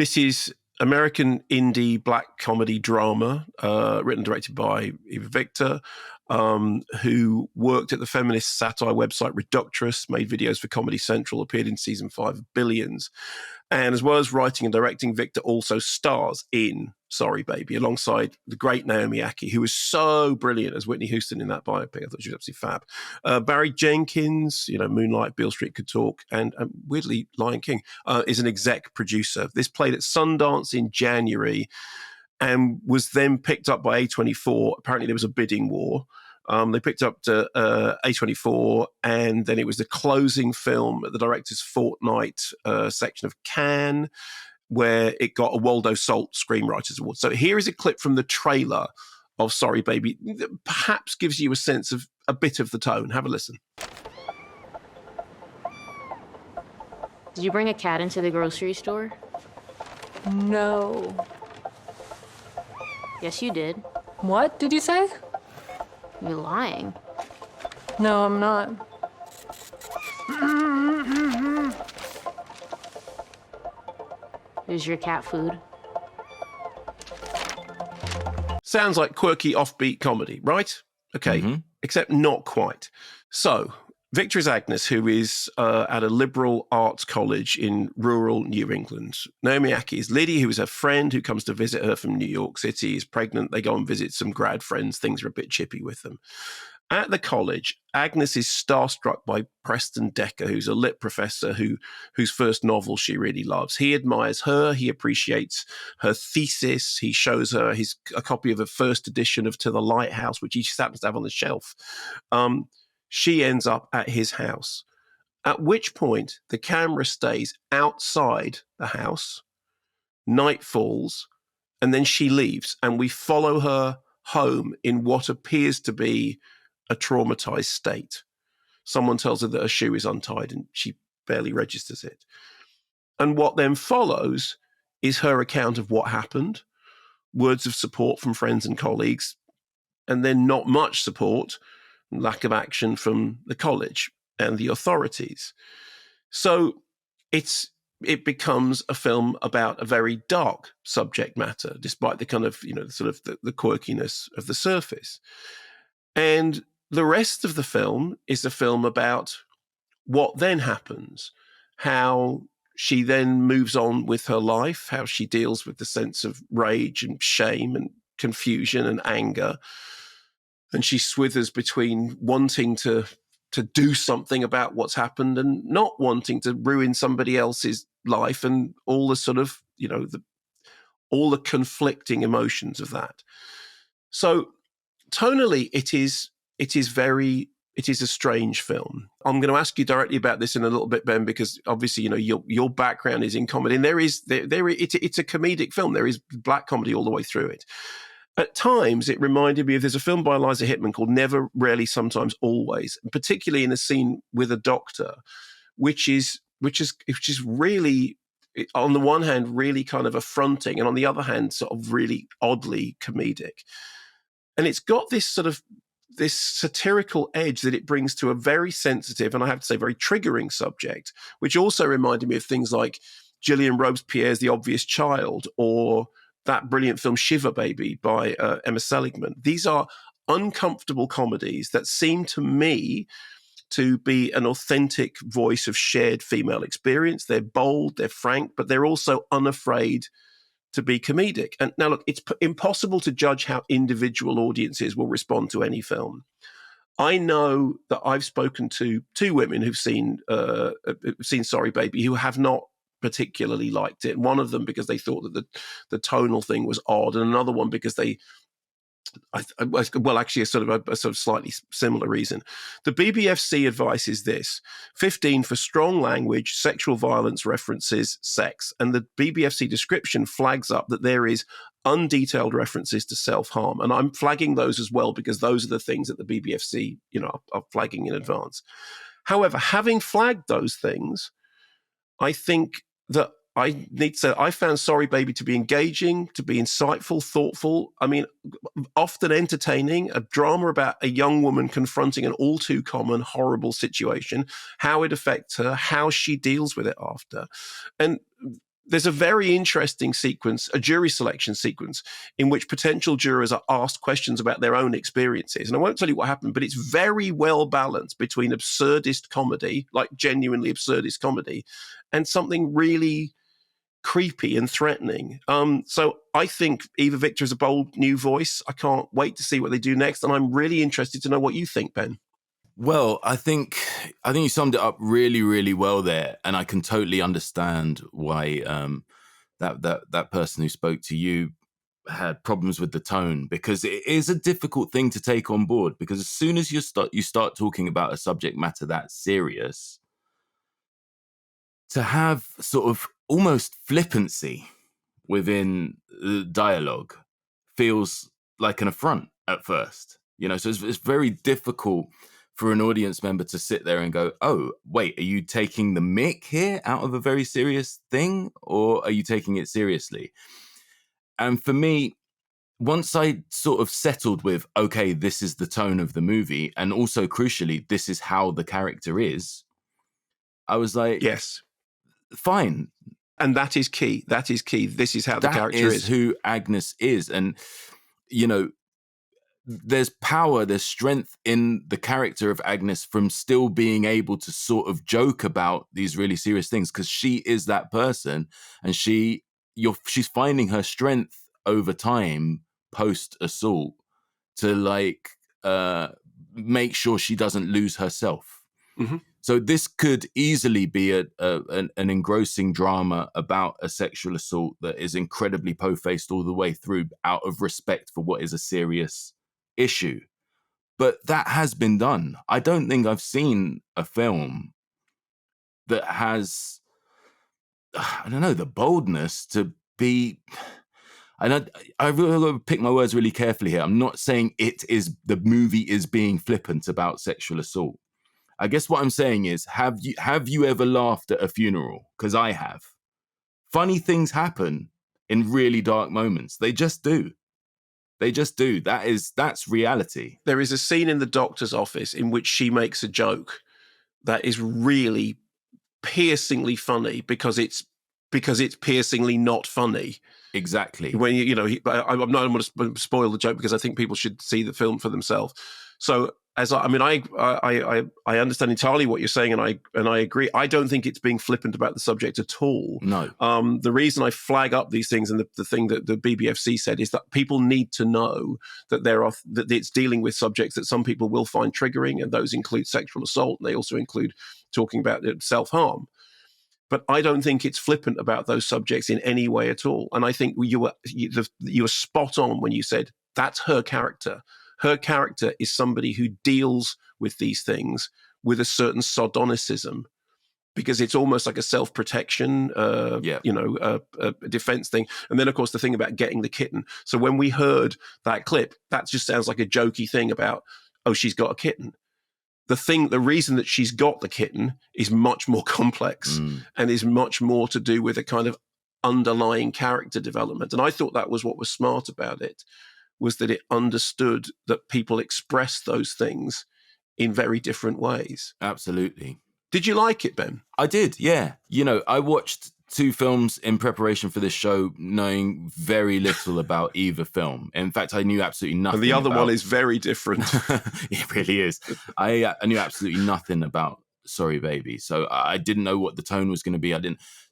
This is American indie black comedy drama, written and directed by Eva Victor, who worked at the feminist satire website Reductress, made videos for Comedy Central, appeared in season 5 of Billions. And as well as writing and directing, Victor also stars in Sorry Baby, alongside the great Naomi Aki, who was so brilliant as Whitney Houston in that biopic. I thought she was absolutely fab. Barry Jenkins, Moonlight, Beale Street Could Talk, and weirdly, Lion King, is an exec producer. This played at Sundance in January and was then picked up by A24. Apparently there was a bidding war. They picked up to A24, and then it was the closing film at the Directors Fortnight section of Cannes, where it got a Waldo Salt Screenwriters Award. So here is a clip from the trailer of Sorry Baby that perhaps gives you a sense of a bit of the tone. Have a listen. Did you bring a cat into the grocery store? No. Yes, you did. What did you say? You're lying. No, I'm not. Is your cat food? Sounds like quirky offbeat comedy, right? Okay, except not quite. So Victor is Agnes, who is at a liberal arts college in rural New England. Naomi Aki is Liddy, who is her friend who comes to visit her from New York City, is pregnant. They go and visit some grad friends. Things are a bit chippy with them. At the college, Agnes is starstruck by Preston Decker, who's a lit professor whose first novel she really loves. He admires her. He appreciates her thesis. He shows her a copy of a first edition of To the Lighthouse, which he just happens to have on the shelf. She ends up at his house, at which point the camera stays outside the house, night falls, and then she leaves, and we follow her home in what appears to be a traumatized state. Someone tells her that her shoe is untied and she barely registers it. And what then follows is her account of what happened, words of support from friends and colleagues, and then not much support, lack of action from the college and the authorities. So it becomes a film about a very dark subject matter, despite the kind of, the quirkiness of the surface. And the rest of the film is a film about what then happens, how she then moves on with her life, how she deals with the sense of rage and shame and confusion and anger. And she swithers between wanting to do something about what's happened and not wanting to ruin somebody else's life, and all the sort of, all the conflicting emotions of that. So tonally, it is a strange film. I'm going to ask you directly about this in a little bit, Ben, because obviously, your background is in comedy, and it's a comedic film. There is black comedy all the way through it. At times, it reminded me of, there's a film by Eliza Hittman called Never, Rarely, Sometimes, Always, particularly in a scene with a doctor, which is really, on the one hand, really kind of affronting, and on the other hand, sort of really oddly comedic. And it's got this sort of this satirical edge that it brings to a very sensitive, and I have to say very triggering subject, which also reminded me of things like Gillian Robespierre's The Obvious Child, or that brilliant film Shiver Baby by Emma Seligman. These are uncomfortable comedies that seem to me to be an authentic voice of shared female experience. They're bold, they're frank, but they're also unafraid to be comedic. And now, look, it's impossible to judge how individual audiences will respond to any film. I know that I've spoken to two women who've seen Sorry Baby, who have not particularly liked it. One of them because they thought that the tonal thing was odd, and another one because actually a sort of slightly similar reason. The BBFC advice is this: 15 for strong language, sexual violence references, sex. And the BBFC description flags up that there is undetailed references to self-harm. And I'm flagging those as well because those are the things that the BBFC, are flagging in advance. However, having flagged those things, I think that I need to say I found Sorry Baby to be engaging, to be insightful, thoughtful. I mean, often entertaining, a drama about a young woman confronting an all too common, horrible situation, how it affects her, how she deals with it after. And there's a very interesting sequence, a jury selection sequence, in which potential jurors are asked questions about their own experiences. And I won't tell you what happened, but it's very well balanced between absurdist comedy, like genuinely absurdist comedy, and something really creepy and threatening. So I think Eva Victor is a bold new voice. I can't wait to see what they do next. And I'm really interested to know what you think, Ben. Well, I think you summed it up really, really well there, and I can totally understand why that person who spoke to you had problems with the tone, because it is a difficult thing to take on board. Because as soon as you start talking about a subject matter that serious, to have sort of almost flippancy within the dialogue feels like an affront at first. So it's very difficult for an audience member to sit there and go, oh, wait, are you taking the mick here out of a very serious thing, or are you taking it seriously? And for me, once I sort of settled with, okay, this is the tone of the movie, and also crucially, this is how the character is, I was like, yes, fine. And that is key. That is key. This is how the character is. That is who Agnes is. And, there's power, there's strength in the character of Agnes from still being able to sort of joke about these really serious things, because she is that person, and she's finding her strength over time post assault to make sure she doesn't lose herself. Mm-hmm. So this could easily be an engrossing drama about a sexual assault that is incredibly po-faced all the way through, out of respect for what is a serious issue. But that has been done. I don't think I've seen a film that has, I don't know, the boldness to be. And I really got to pick my words really carefully here. I'm not saying the movie is being flippant about sexual assault. I guess what I'm saying is, have you ever laughed at a funeral? Because I have. Funny things happen in really dark moments. They just do. They just do. That's reality. There is a scene in the doctor's office in which she makes a joke that is really piercingly funny because it's piercingly not funny. Exactly. When I'm not going to spoil the joke because I think people should see the film for themselves. So I understand entirely what you're saying, and I agree. I don't think it's being flippant about the subject at all. No. The reason I flag up these things, and the thing that the BBFC said, is that people need to know that that it's dealing with subjects that some people will find triggering, and those include sexual assault, and they also include talking about self-harm. But I don't think it's flippant about those subjects in any way at all. And I think you were spot on when you said that's her character. Her character is somebody who deals with these things with a certain sardonicism, because it's almost like a self-protection, a defense thing. And then, of course, the thing about getting the kitten. So when we heard that clip, that just sounds like a jokey thing about, oh, she's got a kitten. The reason that she's got the kitten is much more complex and is much more to do with a kind of underlying character development. And I thought that was what was smart about it, was that it understood that people express those things in very different ways. Absolutely. Did you like it, Ben? I did, yeah. I watched 2 films in preparation for this show, knowing very little about either film. In fact, I knew absolutely nothing. And the other one is very different. It really is. I knew absolutely nothing about Sorry Baby, so I didn't know what the tone was going to be.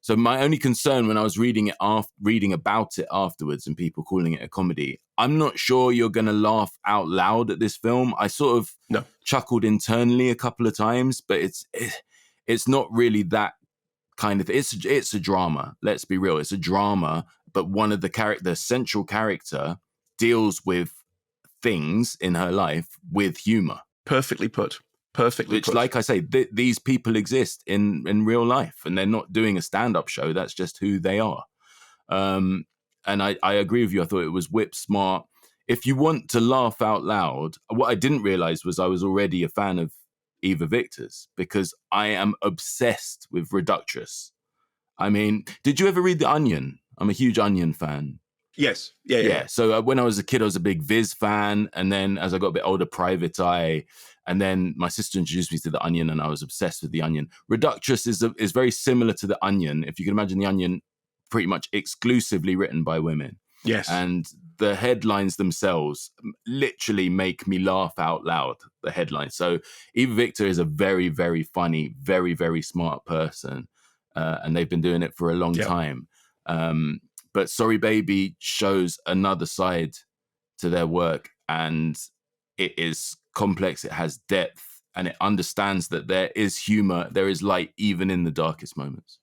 So my only concern when I was reading about it afterwards, and people calling it a comedy, I'm not sure you're going to laugh out loud at this film. I sort of chuckled internally a couple of times, but it's not really that kind of. It's a drama. Let's be real. It's a drama, but one of the central character deals with things in her life with humor. Perfectly put. Which, like I say, these people exist in real life, and they're not doing a stand-up show. That's just who they are. And I agree with you. I thought it was whip smart. If you want to laugh out loud, what I didn't realize was I was already a fan of Eva Victor's, because I am obsessed with Reductress. I mean, did you ever read The Onion? I'm a huge Onion fan. Yes. Yeah. So when I was a kid, I was a big Viz fan. And then as I got a bit older, Private Eye. And then my sister introduced me to The Onion, and I was obsessed with The Onion. Reductress is very similar to The Onion. If you can imagine The Onion pretty much exclusively written by women. Yes. And the headlines themselves literally make me laugh out loud, the headlines. So Eva Victor is a very, very funny, very, very smart person. And they've been doing it for a long time. But Sorry Baby shows another side to their work, and it is complex, it has depth, and it understands that there is humor, there is light even in the darkest moments.